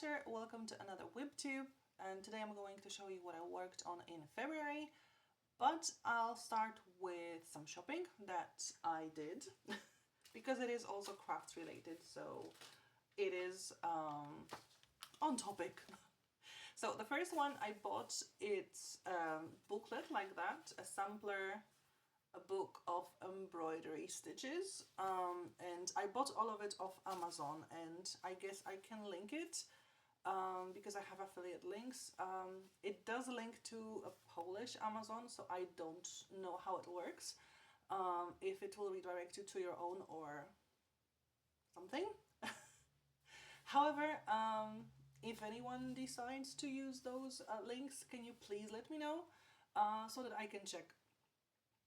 Flutter, welcome to another WIPTube, and today I'm going to show you what I worked on in February, but I'll start with some shopping that I did because it is also craft related, so it is on topic. So the first one I bought, it's a booklet like that, a sampler, a book of embroidery stitches, and I bought all of it off Amazon, and I guess I can link it because I have affiliate links. It does link to a Polish Amazon, so I don't know how it works, if it will redirect you to your own or something. However, if anyone decides to use those links, can you please let me know so that I can check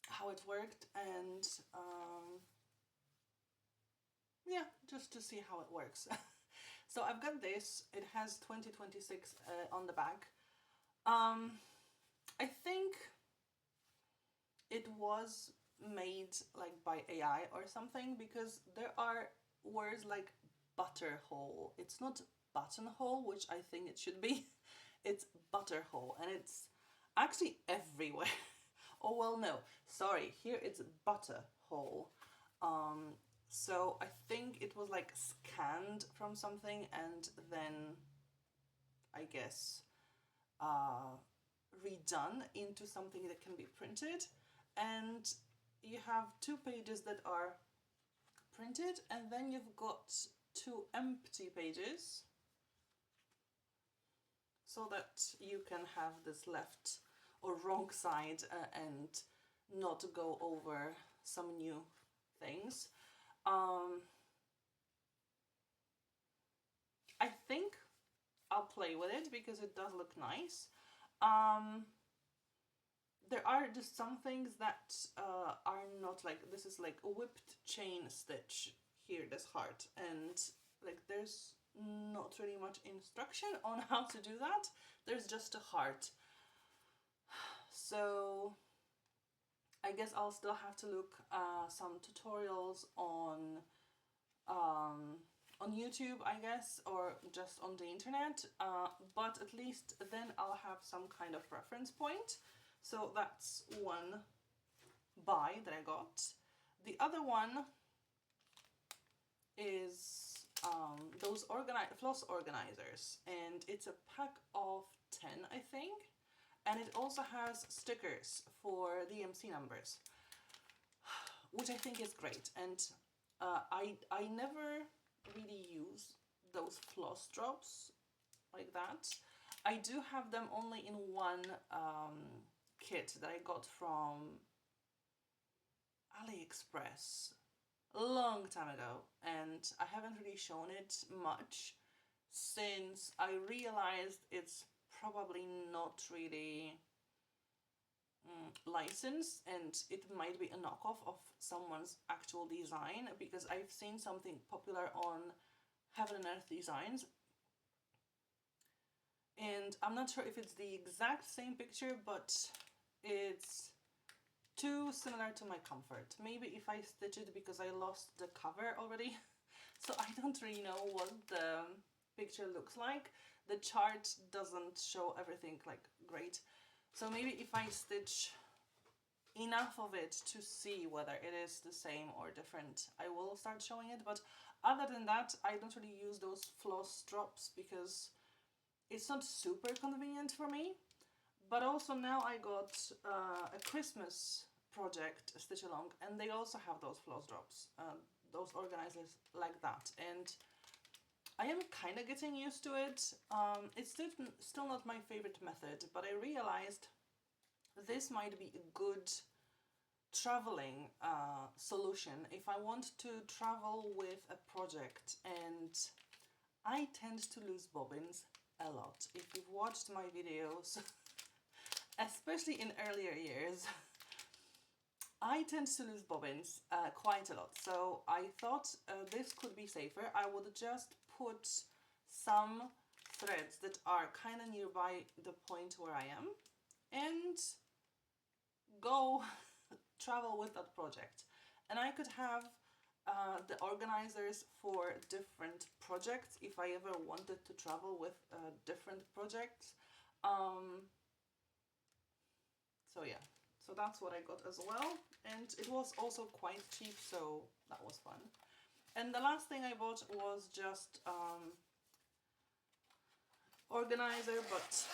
how it worked, and yeah, just to see how it works. So I've got this, it has 2026 on the back. I think it was made like by AI or something, because there are words like butterhole. It's not buttonhole, which I think it should be. It's butterhole, and it's actually everywhere. Oh, well, no, sorry, here it's butterhole. So I think it was like scanned from something and then, I guess, redone into something that can be printed. And you have 2 pages that are printed, and then you've got 2 empty pages so that you can have this left or wrong side and not go over some new things. I think I'll play with it because it does look nice. There are just some things that are not like, this is like a whipped chain stitch here, this heart, and like there's not really much instruction on how to do that. There's just a heart. So I guess I'll still have to look some tutorials on YouTube, I guess, or just on the internet, but at least then I'll have some kind of reference point. So that's one buy that I got. The other one is those floss organizers, and it's a pack of 10, I think. And it also has stickers for the MC numbers, which I think is great. And I never really use those floss drops like that. I do have them only in one kit that I got from AliExpress a long time ago, and I haven't really shown it much since I realized it's probably not really licensed, and it might be a knockoff of someone's actual design, because I've seen something popular on Heaven and Earth Designs, and I'm not sure if it's the exact same picture, but it's too similar to my comfort. Maybe if I stitch it, because I lost the cover already, so I don't really know what the picture looks like. The chart doesn't show everything like great, so maybe if I stitch enough of it to see whether it is the same or different, I will start showing it. But other than that, I don't really use those floss drops because it's not super convenient for me. But also now I got a Christmas project stitch along, and they also have those floss drops, those organizers like that, and I am kind of getting used to it. It's still not my favorite method, but I realized this might be a good traveling solution if I want to travel with a project, and I tend to lose bobbins a lot. If you've watched my videos, especially in earlier years, I tend to lose bobbins quite a lot. So I thought this could be safer. I would just put some threads that are kind of nearby the point where I am and go travel with that project. And I could have the organizers for different projects if I ever wanted to travel with different projects. So yeah, so that's what I got as well, and it was also quite cheap, so that was fun. And the last thing I bought was just organizer, but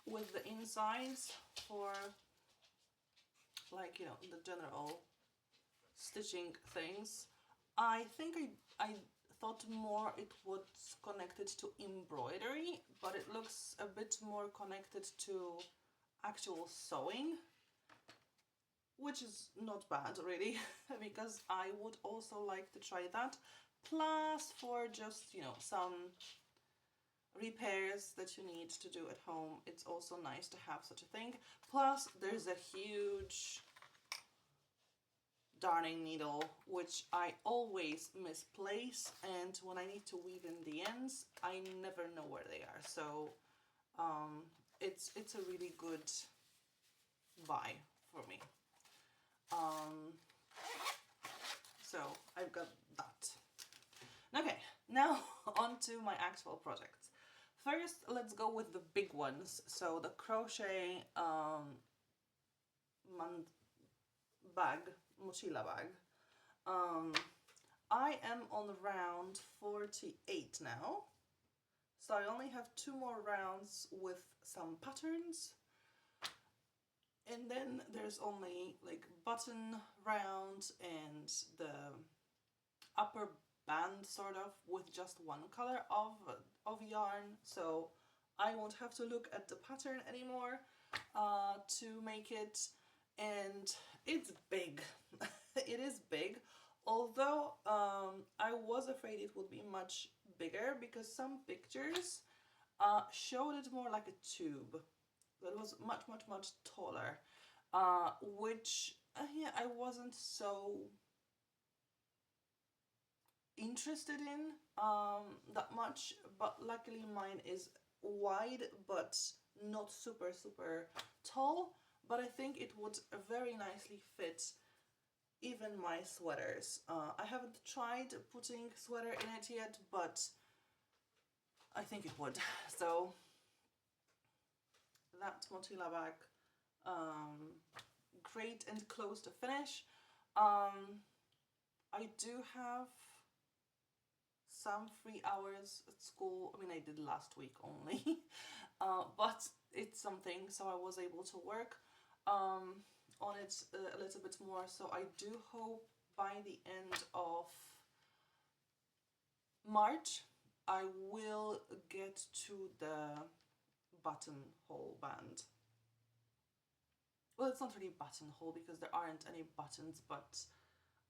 with the insides for, like, you know, the general stitching things. I think I thought more it was connected to embroidery, but it looks a bit more connected to actual sewing, which is not bad really, because I would also like to try that. Plus, for just, you know, some repairs that you need to do at home, it's also nice to have such a thing. Plus, there's a huge darning needle, which I always misplace, and when I need to weave in the ends, I never know where they are. So it's a really good buy for me. So I've got that. Okay, now on to my actual projects. First, let's go with the big ones. So the crochet Mochila bag. I am on round 48 now, so I only have 2 more rounds with some patterns, and then there's only like button round and the upper band sort of with just one color of yarn, so I won't have to look at the pattern anymore to make it. And it's big. It is big, although I was afraid it would be much bigger, because some pictures showed it more like a tube that was much taller, which yeah, I wasn't so interested in that much. But luckily mine is wide but not super tall, but I think it would very nicely fit even my sweaters. I haven't tried putting sweater in it yet, but I think it would. So that Mochila bag, great and close to finish. I do have some free hours at school. I mean, I did last week only, but it's something, so I was able to work on it a little bit more. So I do hope by the end of March I will get to the buttonhole band. Well, it's not really buttonhole because there aren't any buttons, but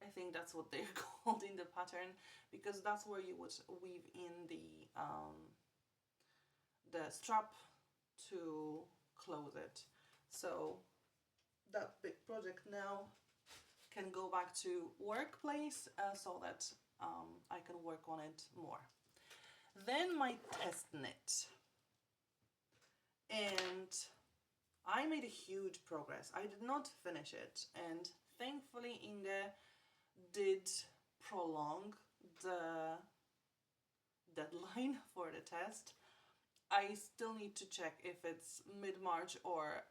I think that's what they're called in the pattern, because that's where you would weave in the strap to close it. So that big project now can go back to workplace, so that I can work on it more. Then my test knit, and I made a huge progress. I did not finish it, and thankfully Inge did prolong the deadline for the test. I still need to check if it's mid-March or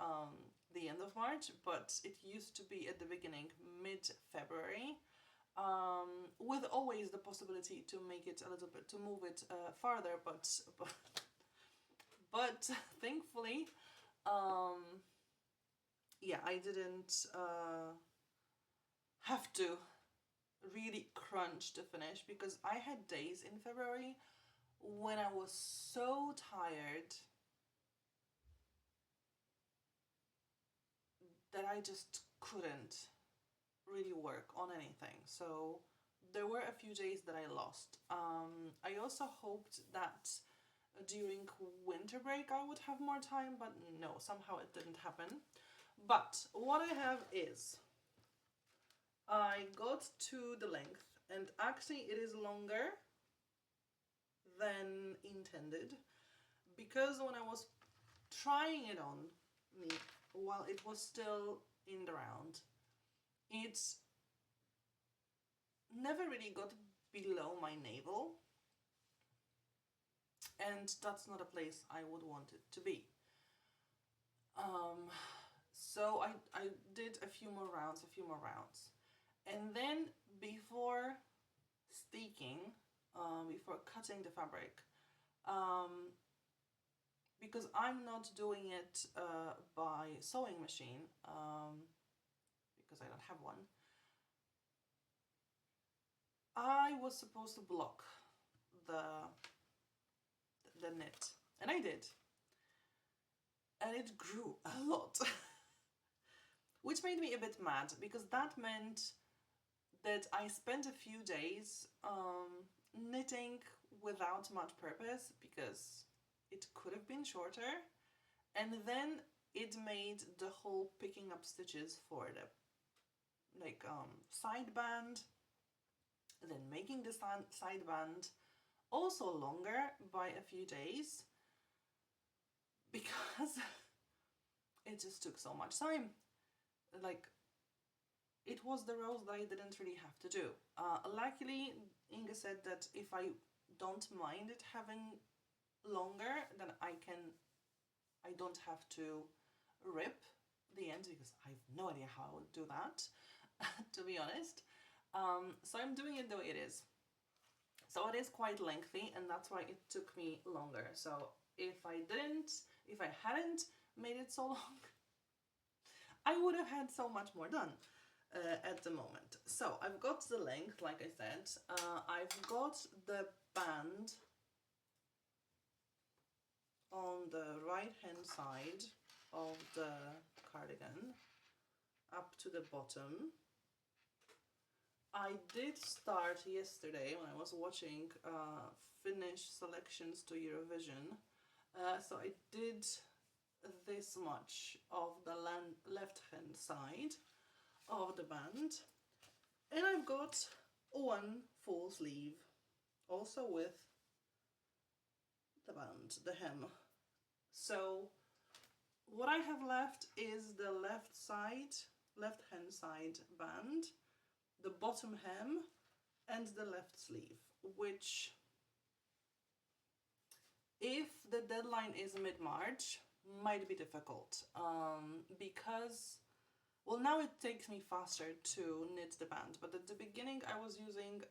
the end of March, but it used to be at the beginning mid-February, with always the possibility to make it a little bit, to move it farther, but thankfully, yeah, I didn't have to really crunch to finish, because I had days in February when I was so tired that I just couldn't really work on anything. So there were a few days that I lost. I also hoped that during winter break I would have more time, but no, somehow it didn't happen. But what I have is, I got to the length, and actually it is longer than intended, because when I was trying it on me while it was still in the round, it's never really got below my navel, and that's not a place I would want it to be. So I did a few more rounds, and then before staking, before cutting the fabric, because I'm not doing it by sewing machine, because I don't have one, I was supposed to block the knit, and I did, and it grew a lot. Which made me a bit mad, because that meant that I spent a few days knitting without much purpose, because it could have been shorter, and then it made the whole picking up stitches for the side band, then making the side band also longer by a few days, because it just took so much time. Like, it was the rows that I didn't really have to do. Luckily, Inge said that if I don't mind it having longer, then I don't have to rip the ends, because I have no idea how I would do that, to be honest. So I'm doing it the way it is. So it is quite lengthy, and that's why it took me longer. So if I hadn't made it so long, I would have had so much more done at the moment. So I've got the length, like I said. I've got the band on the right hand side of the cardigan up to the bottom. I did start yesterday when I was watching Finnish selections to Eurovision. So I did this much of the left hand side of the band, and I've got one full sleeve also with the band, the hem. So what I have left is the left hand side band, the bottom hem, and the left sleeve, which, if the deadline is mid-March, might be difficult, because, well, now it takes me faster to knit the band, but at the beginning I was using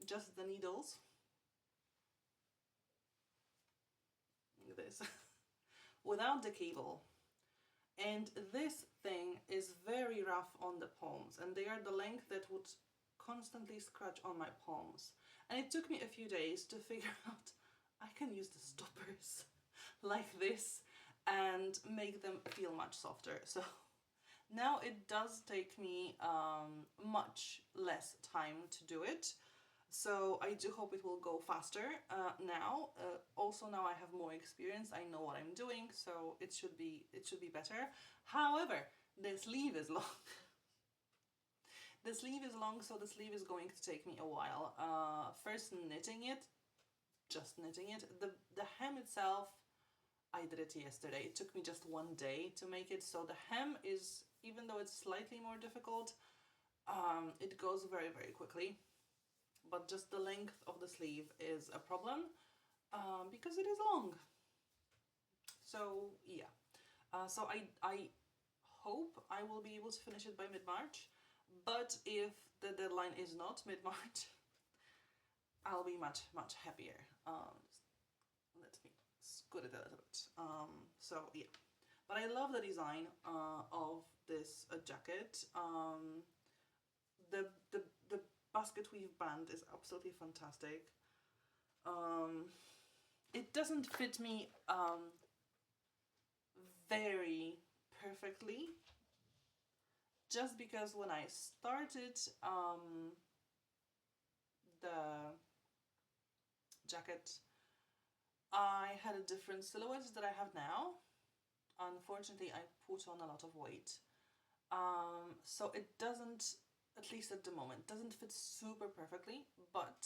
just the needles, this, without the cable, and this thing is very rough on the palms, and they are the length that would constantly scratch on my palms, and it took me a few days to figure out I can use the stoppers like this and make them feel much softer. So now it does take me much less time to do it. So I do hope it will go faster now. Also now I have more experience, I know what I'm doing, so it should be better. However, the sleeve is long. The sleeve is long, so the sleeve is going to take me a while. First knitting it, just knitting it. The hem itself, I did it yesterday. It took me just one day to make it. So the hem is, even though it's slightly more difficult, it goes very, very quickly. But just the length of the sleeve is a problem, because it is long. So yeah, so I hope I will be able to finish it by mid-March, but if the deadline is not mid-March, I'll be much, much happier. Let me scoot it a little bit. So yeah, but I love the design of this jacket. The basket weave band is absolutely fantastic. It doesn't fit me very perfectly, just because when I started the jacket, I had a different silhouette that I have now. Unfortunately, I put on a lot of weight, so it doesn't, at least at the moment, doesn't fit super perfectly. But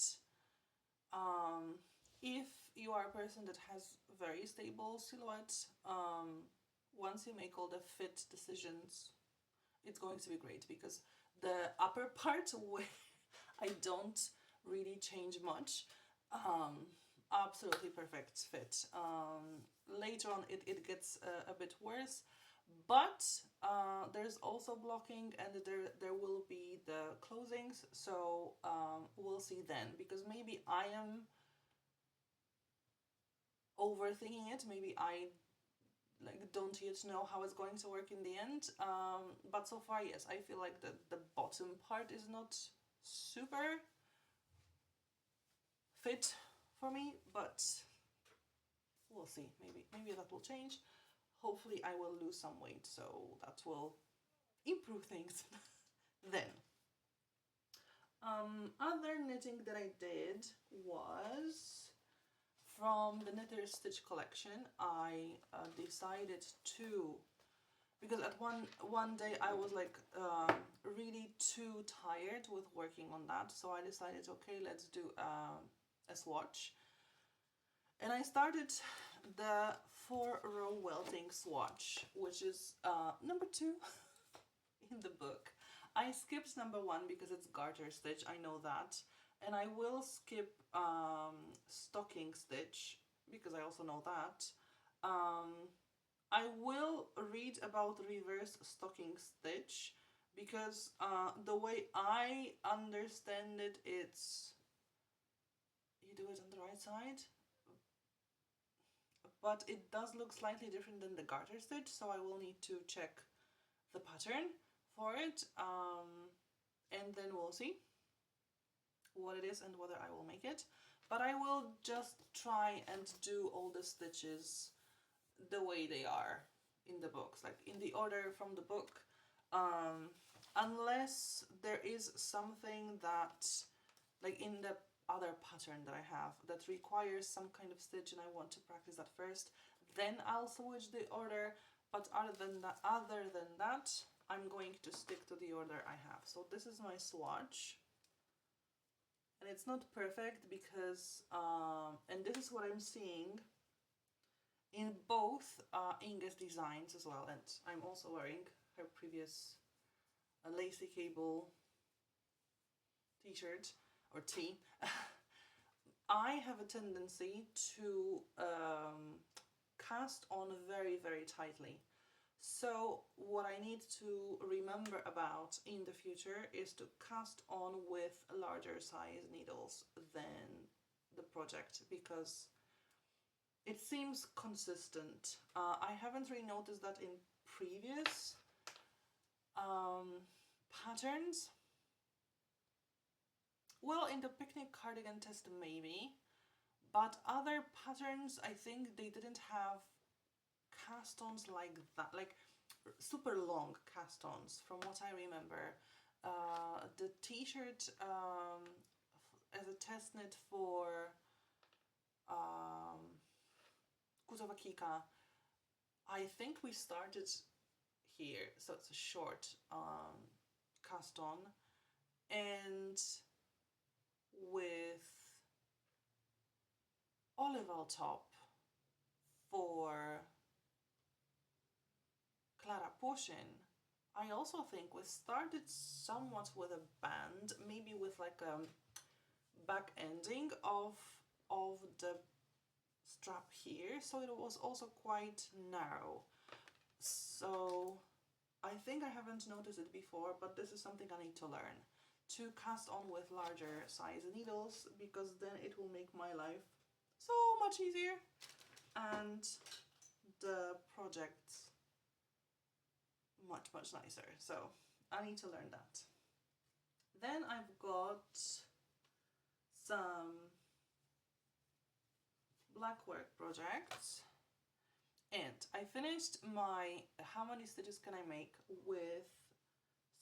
if you are a person that has very stable silhouette, once you make all the fit decisions, it's going to be great, because the upper part where I don't really change much. Absolutely perfect fit. Later on it gets a bit worse, but there's also blocking, and there will be the closings, so we'll see then, because maybe I am overthinking it. Maybe I like don't yet know how it's going to work in the end, but so far, yes, I feel like the bottom part is not super fit for me, but we'll see. Maybe that will change. Hopefully I will lose some weight, so that will improve things then. Other knitting that I did was from the Knitter's Stitch collection. I decided to, because at one day I was like really too tired with working on that, so I decided, okay, let's do a swatch. And I started the 4-row welting swatch, which is number 2 in the book. I skipped number 1 because it's garter stitch, I know that. And I will skip stocking stitch because I also know that. I will read about reverse stocking stitch because the way I understand it, it's you do it on the right side, but it does look slightly different than the garter stitch, so I will need to check the pattern for it, and then we'll see what it is and whether I will make it. But I will just try and do all the stitches the way they are in the books, like in the order from the book, unless there is something that, like in the other pattern that I have, that requires some kind of stitch and I want to practice that first, then I'll switch the order. But other than that, I'm going to stick to the order I have. So this is my swatch, and it's not perfect because and this is what I'm seeing in both Inge's designs as well, and I'm also wearing her previous lacy cable t-shirt or tee. I have a tendency to cast on very, very tightly. So what I need to remember about in the future is to cast on with larger size needles than the project, because it seems consistent. I haven't really noticed that in previous patterns. Well, in the picnic cardigan test maybe, but other patterns I think they didn't have cast-ons like that, like super long cast-ons from what I remember. The t-shirt as a test knit for Kuzowa Kika, I think we started here, so it's a short cast-on, and with olive top for Clara Potion, I also think we started somewhat with a band, maybe with like a back ending of the strap here, so it was also quite narrow. So I think I haven't noticed it before, but this is something I need to learn, to cast on with larger size needles, because then it will make my life so much easier and the project much nicer. So I need to learn that. Then I've got some Blackwork projects, and I finished my how many stitches can I make with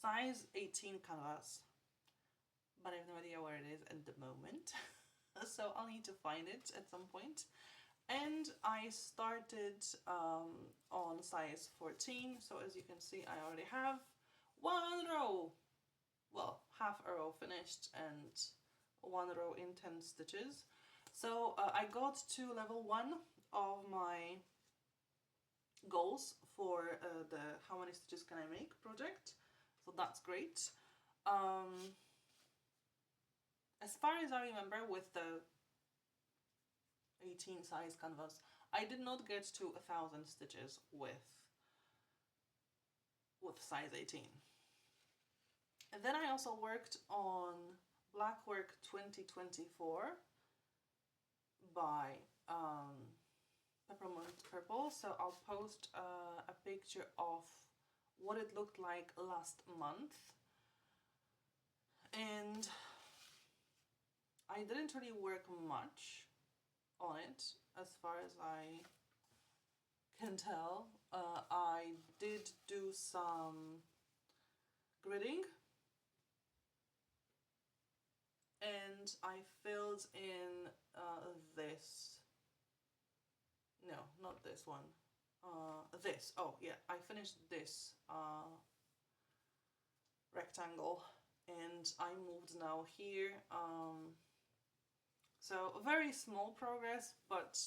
size 18 canvas, but I have no idea where it is at the moment. So I'll need to find it at some point. And I started on size 14, so as you can see I already have 1 row, well, half a row finished and 1 row in 10 stitches. So I got to level 1 of my goals for the how many stitches can I make project, so that's great. as far as I remember, with the 18 size canvas, I did not get to 1,000 stitches with size 18. And then I also worked on Blackwork 2024 by Peppermint Purple, so I'll post a picture of what it looked like last month. And I didn't really work much on it as far as I can tell. I did do some gridding, and I filled in this. No, not this one. This. Oh yeah, I finished this rectangle, and I moved now here. So very small progress, but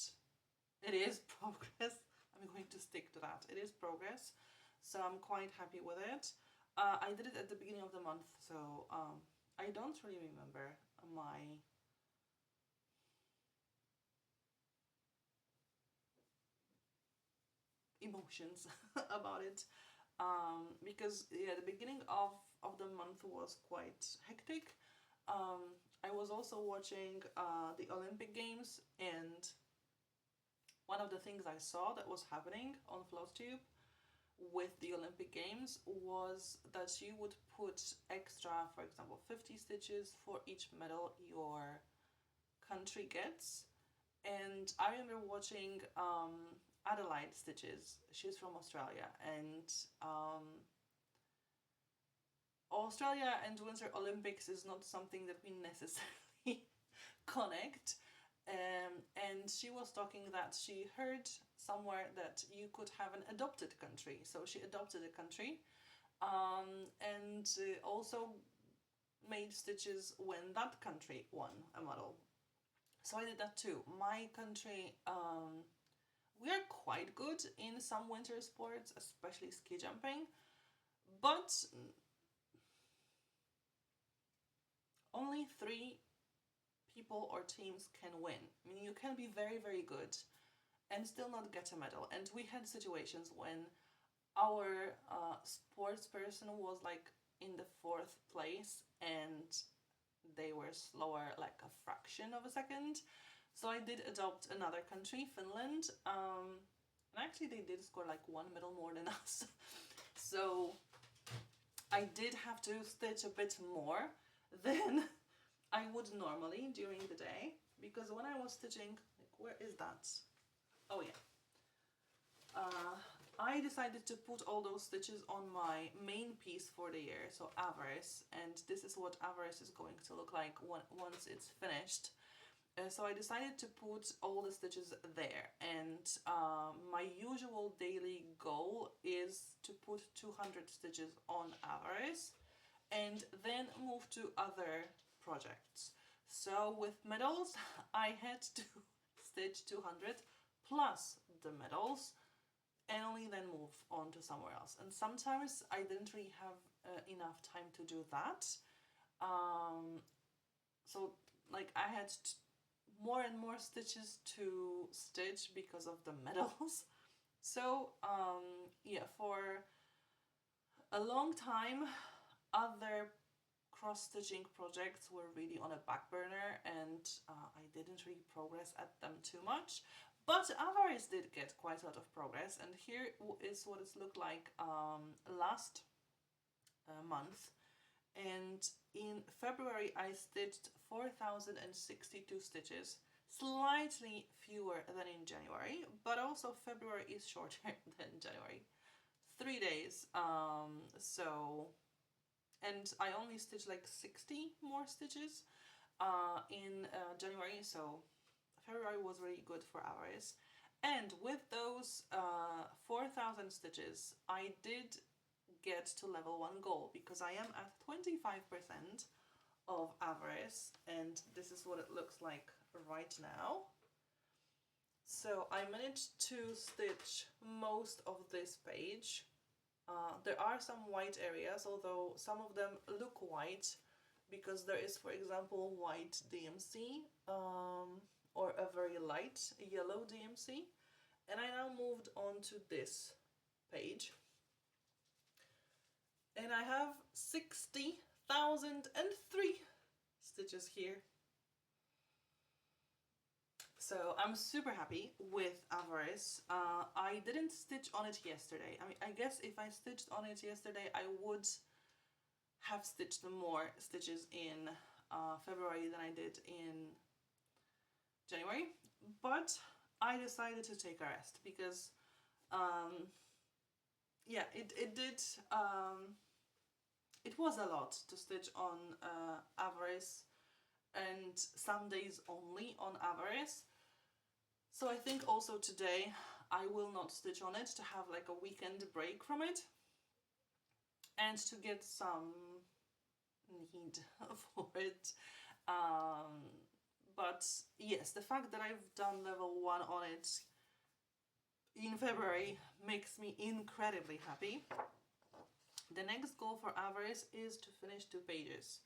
it is progress. I'm going to stick to that. It is progress, so I'm quite happy with it. I did it at the beginning of the month, so I don't really remember my emotions about it, because yeah, the beginning of the month was quite hectic. I was also watching the Olympic Games, and one of the things I saw that was happening on FlossTube with the Olympic Games was that you would put extra, for example, 50 stitches for each medal your country gets. And I remember watching Adelaide Stitches. She's from Australia, and Australia and Winter Olympics is not something that we necessarily connect. And she was talking that she heard somewhere that you could have an adopted country. So she adopted a country, and also made stitches when that country won a medal. So I did that too. My country, we are quite good in some winter sports, especially ski jumping, but only 3 people or teams can win. I mean, you can be very, very good and still not get a medal. And we had situations when our sports person was like in the 4th place and they were slower like a fraction of a second. So I did adopt another country, Finland, and actually they did score like 1 medal more than us. So I did have to stitch a bit more than I would normally during the day, because when I was stitching, like, where is that? Oh yeah. I decided to put all those stitches on my main piece for the year, so Avarice, and this is what Avarice is going to look like once it's finished. So I decided to put all the stitches there, and my usual daily goal is to put 200 stitches on Avarice and then move to other projects. So with medals, I had to stitch 200 plus the medals and only then move on to somewhere else. And sometimes I didn't really have enough time to do that. So like I had more and more stitches to stitch because of the medals. So yeah, for a long time, other cross-stitching projects were really on a back burner, and I didn't really progress at them too much. But Avarice did get quite a lot of progress, and here is what it's looked like last month. And in February I stitched 4,062 stitches, slightly fewer than in January, but also February is shorter than January. 3 days, and I only stitched like 60 more stitches in January, so February was really good for Avarice. And with those 4,000 stitches, I did get to level 1 goal, because I am at 25% of Avarice, and this is what it looks like right now. So I managed to stitch most of this page. There are some white areas, although some of them look white because there is, for example, white DMC or a very light yellow DMC. And I now moved on to this page. And I have 60,003 stitches here. So I'm super happy with Avarice. I didn't stitch on it yesterday. I mean, I guess if I stitched on it yesterday, I would have stitched more stitches in February than I did in January. But I decided to take a rest because, yeah, it did, it was a lot to stitch on Avarice, and some days only on Avarice. So I think also today I will not stitch on it, to have like a weekend break from it and to get some need for it. But yes, the fact that I've done level 1 on it in February makes me incredibly happy. The next goal for Avarice is to finish 2 pages,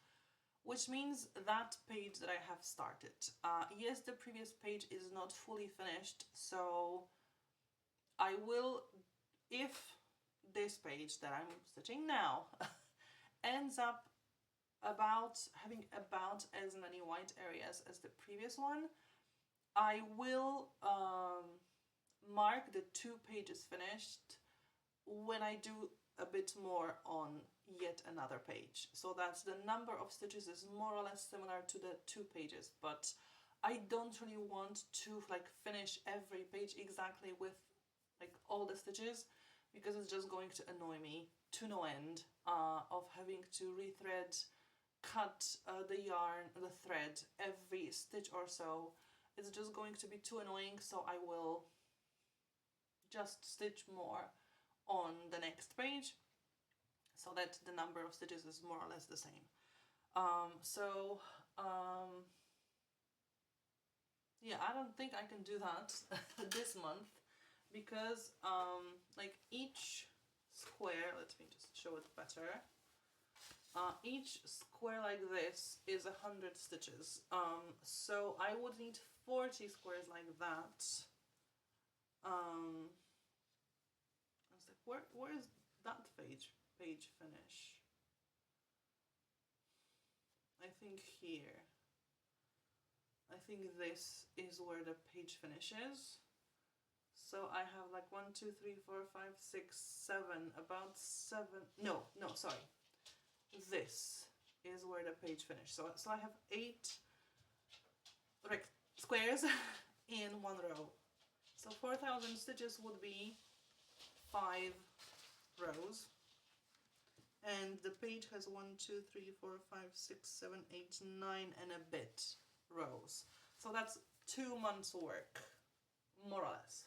which means that page that I have started. Yes, the previous page is not fully finished, so I will, if this page that I'm stitching now ends up having about as many white areas as the previous one, I will mark the 2 pages finished when I do a bit more on yet another page, so that the number of stitches is more or less similar to the 2 pages. But I don't really want to like finish every page exactly with like all the stitches, because it's just going to annoy me to no end of having to rethread, cut the yarn, the thread every stitch or so. It's just going to be too annoying, so I will just stitch more on the next page so that the number of stitches is more or less the same. Yeah, I don't think I can do that this month, because like each square, let me just show it better. Each square like this is 100 stitches, so I would need 40 squares like that. I was like, where is that page finish? I think here. I think this is where the page finishes. So I have like 1, 2, 3, 4, 5, 6, 7, about 7. No, sorry. This is where the page finished. So I have 8 squares in one row. So 4,000 stitches would be 5 rows. And the page has 1, 2, 3, 4, 5, 6, 7, 8, 9 and a bit rows. So that's 2 months work, more or less.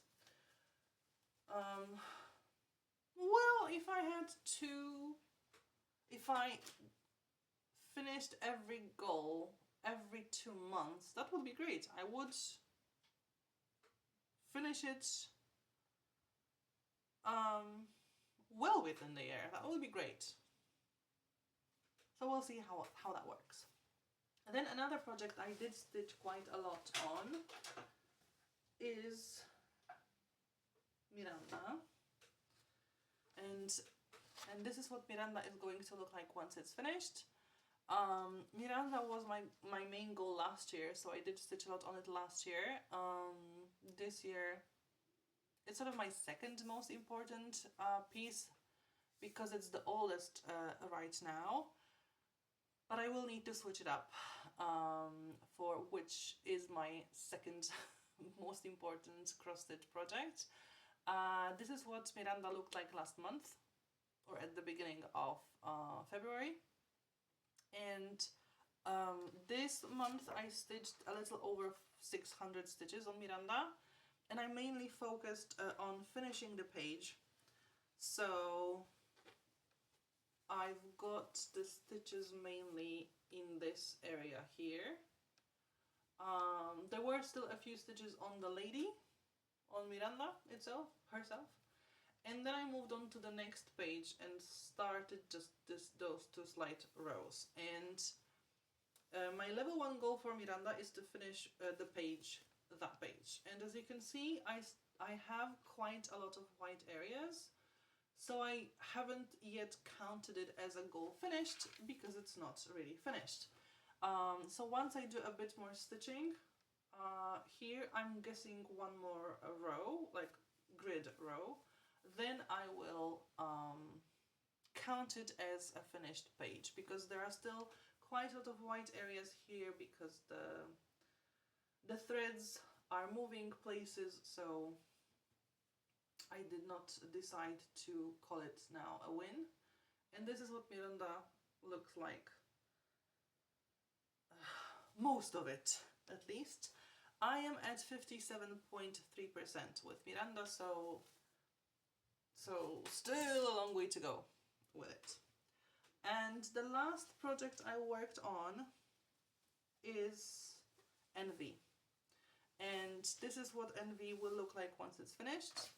Well, if I finished every goal every 2 months, that would be great. I would finish it well within the year. That would be great. So we'll see how that works. And then another project I did stitch quite a lot on is Miranda. And this is what Miranda is going to look like once it's finished. Miranda was my main goal last year, so I did stitch a lot on it last year. This year it's sort of my second most important piece, because it's the oldest right now. But I will need to switch it up for which is my second most important cross-stitch project. This is what Miranda looked like last month, or at the beginning of February. And this month I stitched a little over 600 stitches on Miranda, and I mainly focused on finishing the page. So I've got the stitches mainly in this area here. There were still a few stitches on the lady, on Miranda herself. And then I moved on to the next page and started just those 2 slight rows. And My level 1 goal for Miranda is to finish the page, that page. And as you can see, I have quite a lot of white areas, so I haven't yet counted it as a goal finished because it's not really finished. So once I do a bit more stitching, here I'm guessing one more row, like grid row, then I will count it as a finished page, because there are still quite a lot of white areas here because the threads are moving places, so I did not decide to call it now a win. And this is what Miranda looks like. Most of it, at least. I am at 57.3% with Miranda, so still a long way to go with it. And the last project I worked on is Envy. And this is what Envy will look like once it's finished.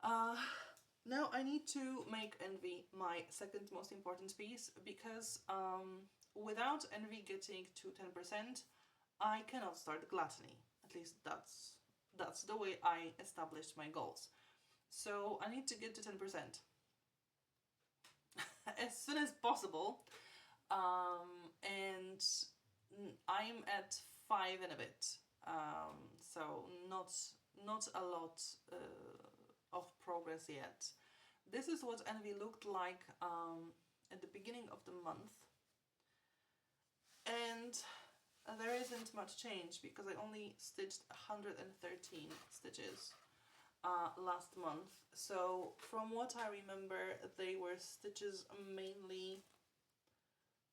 Now I need to make Envy my second most important piece, because without Envy getting to 10%, I cannot start Gluttony. At least that's the way I established my goals. So I need to get to 10% as soon as possible, and I'm at 5 and a bit, so not a lot of progress yet. This is what Envy looked like at the beginning of the month, and there isn't much change because I only stitched 113 stitches last month. So from what I remember, they were stitches mainly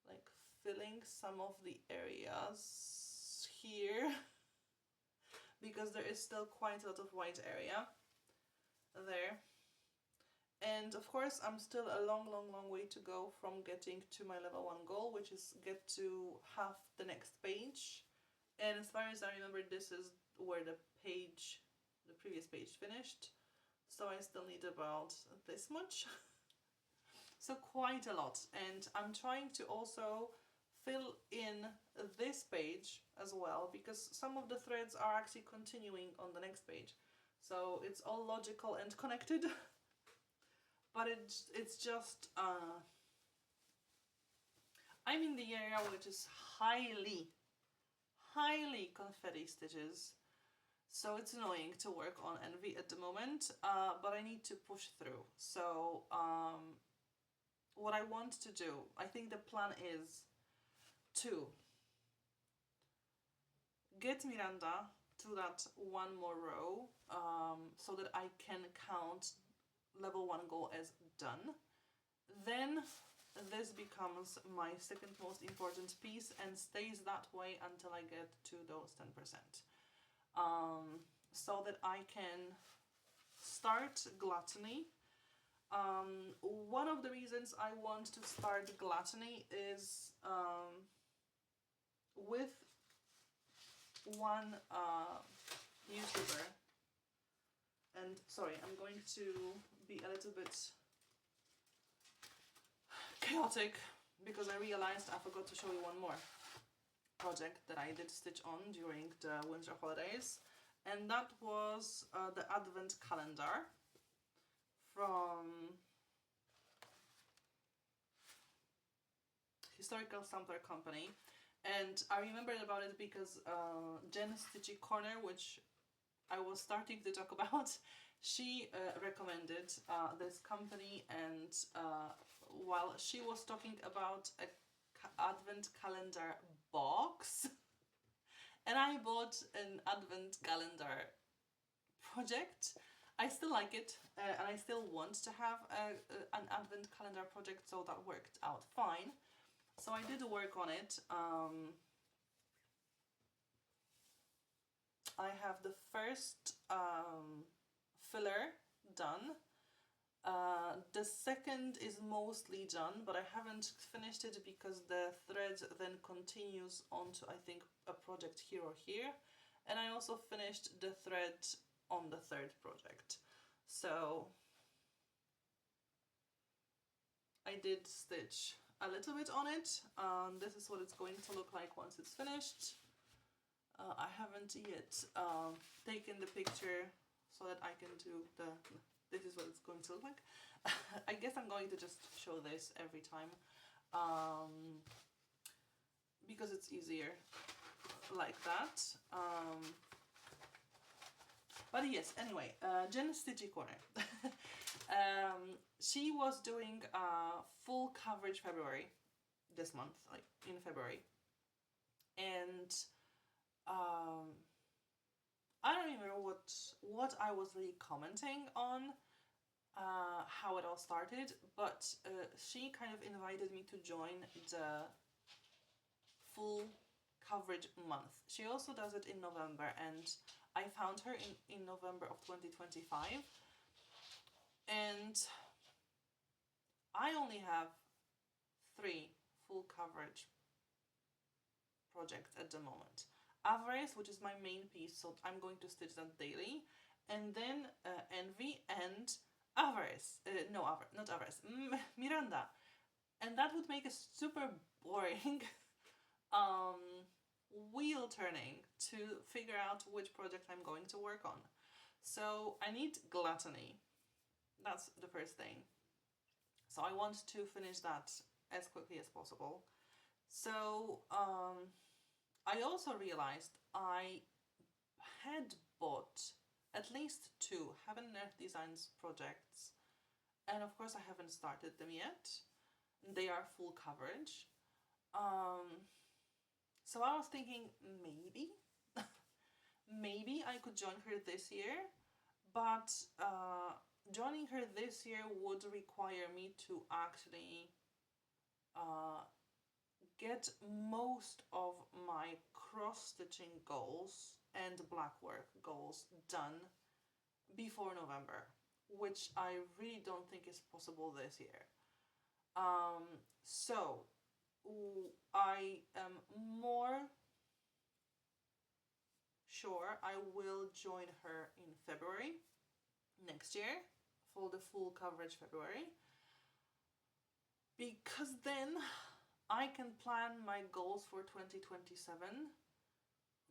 like filling some of the areas here because there is still quite a lot of white area there. And of course I'm still a long way to go from getting to my level 1 goal, which is get to half the next page. And as far as I remember, this is where the previous page finished, so I still need about this much. So quite a lot. And I'm trying to also fill in this page as well, because some of the threads are actually continuing on the next page, so it's all logical and connected. But it's just I'm in the area which is highly confetti stitches, so it's annoying to work on Envy at the moment, but I need to push through. So what I want to do, I think the plan is to get Miranda to that one more row, so that I can count level 1 goal as done. Then this becomes my second most important piece and stays that way until I get to those 10%, so that I can start Gluttony. One of the reasons I want to start Gluttony is with one YouTuber, and sorry, I'm going to be a little bit chaotic because I realized I forgot to show you one more project that I did stitch on during the winter holidays, and that was the Advent calendar from Historical Sampler Company. And I remembered about it because Jen's Stitchy Corner, which I was starting to talk about, she recommended this company, and while she was talking about a Advent calendar box, and I bought an Advent calendar project. I still like it, and I still want to have an Advent calendar project, so that worked out fine. So I did work on it. I have the first filler done. The second is mostly done, but I haven't finished it because the thread then continues onto, I think, a project here or here. And I also finished the thread on the third project. So I did stitch a little bit on it. This is what it's going to look like once it's finished. I haven't yet taken the picture so that I can do the, this is what it's going to look like. I guess I'm going to just show this every time because it's easier like that. But yes, anyway, Jen's Stitchy Corner. She was doing full coverage February, this month, like in February. And I don't even know what I was really commenting on, how it all started, but she kind of invited me to join the full coverage month. She also does it in November, and I found her in November of 2025, and I only have 3 full coverage projects at the moment. Avarice, which is my main piece, so I'm going to stitch that daily, and then Envy and Avarice, not Avarice, Miranda, and that would make a super boring wheel turning to figure out which project I'm going to work on. So I need gluttony. That's the first thing. So I want to finish that as quickly as possible. So I also realized I had bought at least 2 Heaven and Earth Designs projects, and of course I haven't started them yet. They are full coverage. So I was thinking maybe I could join her this year, but joining her this year would require me to actually get most of my cross-stitching goals and Blackwork goals done before November, which I really don't think is possible this year. So I am more sure I will join her in February next year for the full coverage February, because then I can plan my goals for 2027.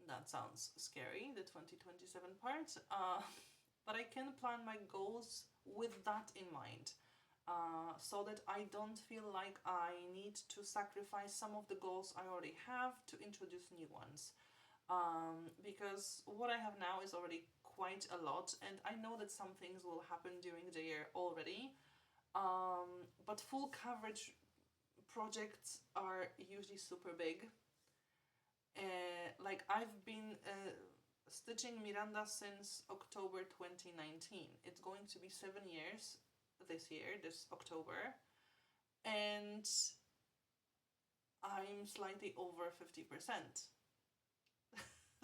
That sounds scary, the 2027 part, but I can plan my goals with that in mind. So that I don't feel like I need to sacrifice some of the goals I already have to introduce new ones. Because what I have now is already quite a lot, and I know that some things will happen during the year already. But full coverage projects are usually super big. Like I've been stitching Miranda since October 2019. It's going to be 7 years this year, this October, and I'm slightly over 50%.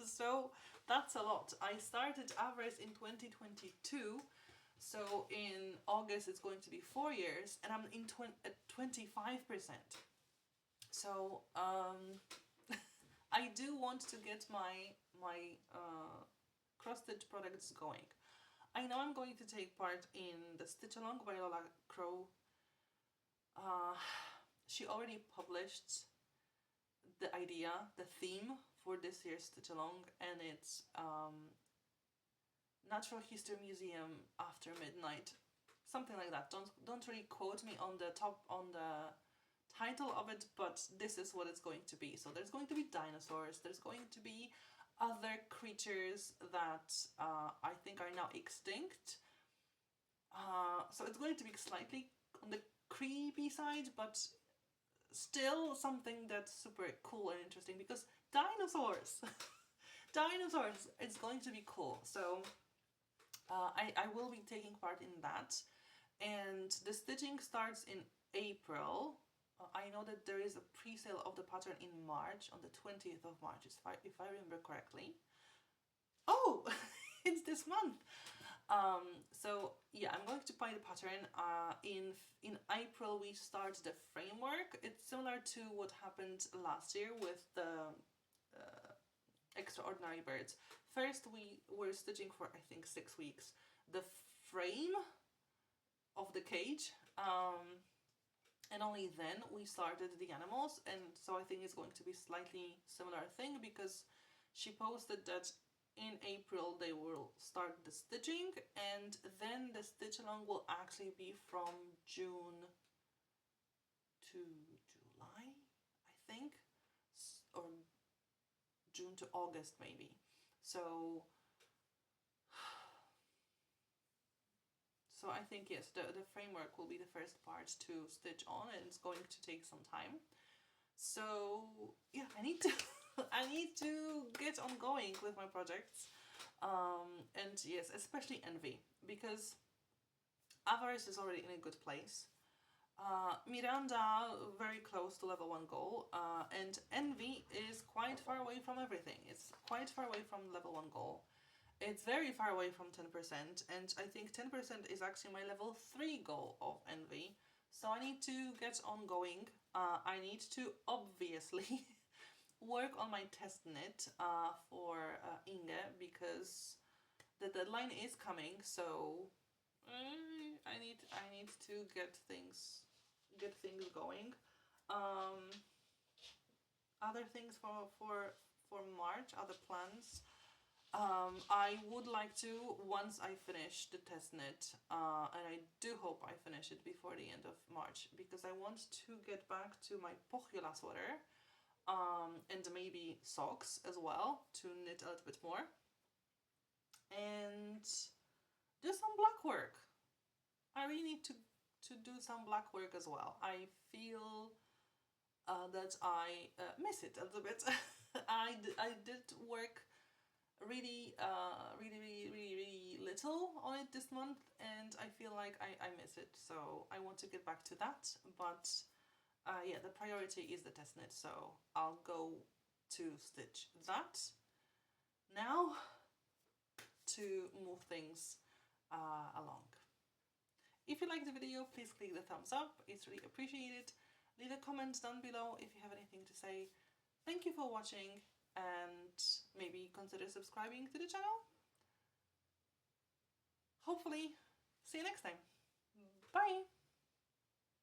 So that's a lot. I started Avarice in 2022, so in August it's going to be 4 years, and I'm at 25%. So I do want to get my cross-stitch products going. I know I'm going to take part in the Stitch Along by Lola Crow. She already published the idea, the theme for this year's Stitch Along, and it's Natural History Museum after midnight, something like that. Don't really quote me on the title of it, but this is what it's going to be. So there's going to be dinosaurs, there's going to be other creatures that I think are now extinct. So it's going to be slightly on the creepy side, but still something that's super cool and interesting, because dinosaurs! Dinosaurs! It's going to be cool. So I will be taking part in that. And the stitching starts in April. I know that there is a pre-sale of the pattern in March, on the 20th of March, if I remember correctly. Oh, it's this month. So yeah, I'm going to buy the pattern. In April we start the framework. It's similar to what happened last year with the Extraordinary Birds. First we were stitching for I think 6 weeks the frame of the cage. and only then we started the animals. And so I think it's going to be slightly similar thing, because she posted that in April they will start the stitching, and then the stitch along will actually be from June to July, I think, or June to August maybe. So I think, yes, the framework will be the first part to stitch on, and it's going to take some time. So yeah, I need to I need to get on going with my projects. And yes, especially Envy, because Avarice is already in a good place. Miranda very close to level 1 goal, and Envy is quite far away from everything. It's quite far away from level 1 goal. It's very far away from 10%, and I think 10% is actually my level 3 goal of Envy. So I need to get on going. I need to obviously work on my test knit for Inge, because the deadline is coming. So I need to get things going. Other things for March, other plans. I would like to, once I finish the test knit, and I do hope I finish it before the end of March, because I want to get back to my Mochila sweater, and maybe socks as well, to knit a little bit more, and do some black work. I really need to do some black work as well. I feel that I miss it a little bit. I did work really little on it this month, and I feel like I miss it, so I want to get back to that. But yeah, the priority is the test knit, so I'll go to stitch that now to move things along. If you like the video, please click the thumbs up, it's really appreciated. Leave a comment down below if you have anything to say. Thank you for watching, and maybe consider subscribing to the channel. Hopefully, see you next time. Bye!